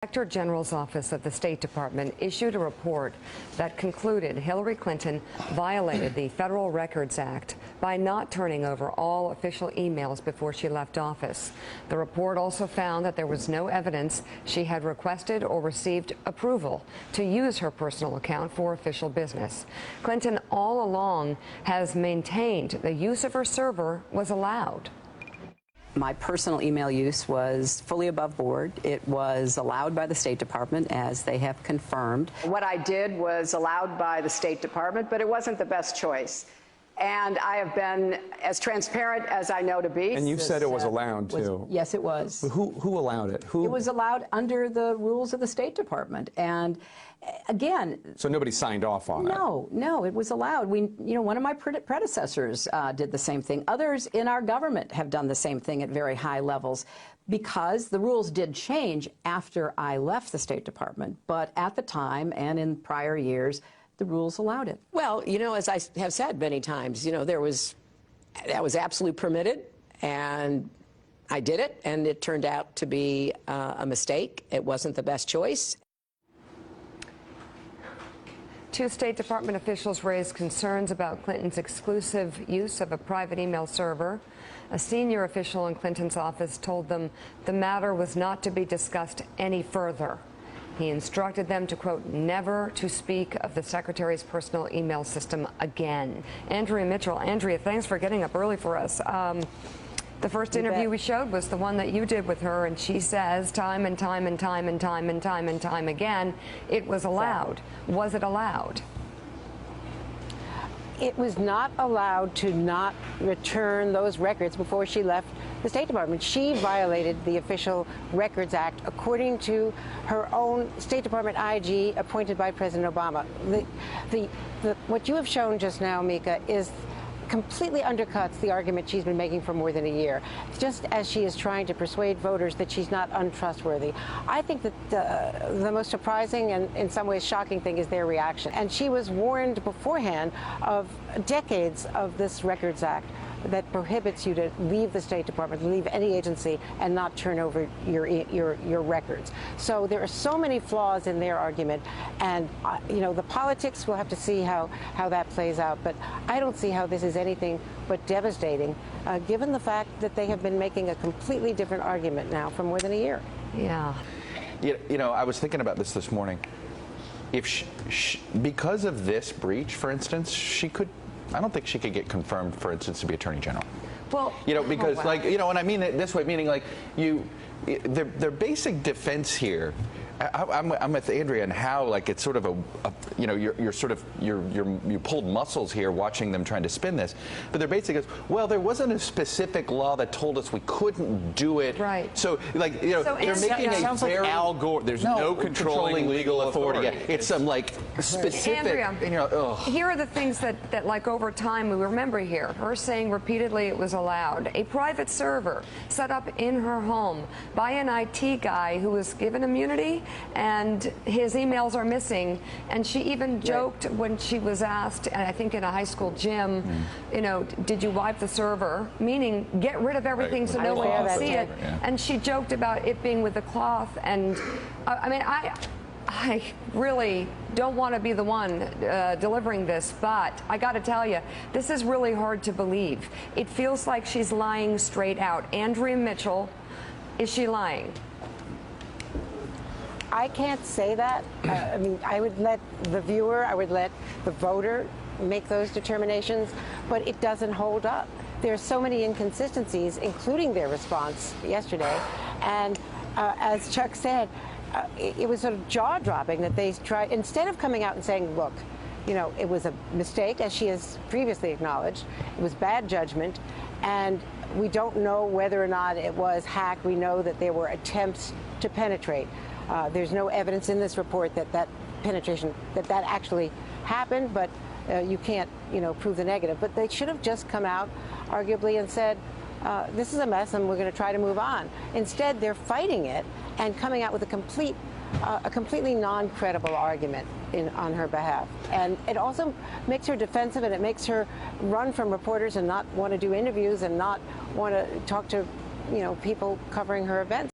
Inspector General's office of the State Department issued a report that concluded Hillary Clinton violated the Federal Records Act by not turning over all official emails before she left office. The report also found that there was no evidence she had requested or received approval to use her personal account for official business. Clinton all along has maintained the use of her server was allowed. My personal email use was fully above board. It was allowed by the State Department, as they have confirmed. What I did was allowed by the State Department, but it wasn't the best choice. And I have been as transparent as I know to be. And you said it was allowed, too. Yes, it was. Who allowed it? It was allowed under the rules of the State Department. And again... So nobody signed off on it? No, it was allowed. One of my predecessors did the same thing. Others in our government have done the same thing at very high levels, because the rules did change after I left the State Department. But at the time and in prior years, the rules allowed it. Well, as I have said many times, that was absolutely permitted, and I did it, and it turned out to be a mistake. It wasn't the best choice. Two State Department officials raised concerns about Clinton's exclusive use of a private email server. A senior official in Clinton's office told them the matter was not to be discussed any further. He instructed them to, quote, never to speak of the secretary's personal email system again. Andrea Mitchell. Andrea, thanks for getting up early for us. The first interview we showed was the one that you did with her, and she says time and time and time and time and time and time again, it was allowed. Was it allowed? It was not allowed to not return those records before she left the State Department. She violated the Official Records Act, according to her own State Department IG appointed by President Obama. What you have shown just now, Mika, is completely undercuts the argument she's been making for more than a year, just as she is trying to persuade voters that she's not untrustworthy. I think that the most surprising and in some ways shocking thing is their reaction. And she was warned beforehand of decades of this Records Act that prohibits you to leave the State Department, leave any agency, and not turn over your records. So there are so many flaws in their argument, and the politics, we'll have to see how that plays out. But I don't see how this is anything but devastating, given the fact that they have been making a completely different argument now for more than a year. Yeah. I was thinking about this morning. If because of this breach, for instance, I don't think she could get confirmed, for instance, to be Attorney General. Well, because and I mean it this way, meaning their basic defense here. I'm with Andrea and how it's sort of you pulled muscles here watching them trying to spin this, but their basic is, well, there wasn't a specific law that told us we couldn't do it. Right. So they're making a very Al Gore. There's no controlling legal authority. It's some specific. Andrea, and you're like, ugh. Here are the things that over time we remember here. Her saying repeatedly it was allowed. A private server set up in her home by an IT guy who was given immunity, and his emails are missing. And she even joked when she was asked, I think in a high school gym, did you wipe the server? Meaning, get rid of everything so no one can see it. Yeah. And she joked about it being with the cloth. And I really don't want to be the one delivering this, but I got to tell you, this is really hard to believe. It feels like she's lying straight out. Andrea Mitchell, is she lying? I can't say that. I would let the viewer, I would let the voter make those determinations, but it doesn't hold up. There are so many inconsistencies, including their response yesterday. And as Chuck said, it was sort of jaw-dropping that they tried, instead of coming out and saying, look, it was a mistake, as she has previously acknowledged, it was bad judgment, and we don't know whether or not it was hacked. We know that there were attempts to penetrate. There's no evidence in this report that penetration, that actually happened, but you can't, prove the negative. But they should have just come out, arguably, and said, this is a mess and we're going to try to move on. Instead, they're fighting it and coming out with a completely non-credible argument on her behalf. And it also makes her defensive, and it makes her run from reporters and not want to do interviews and not want to talk to people covering her events.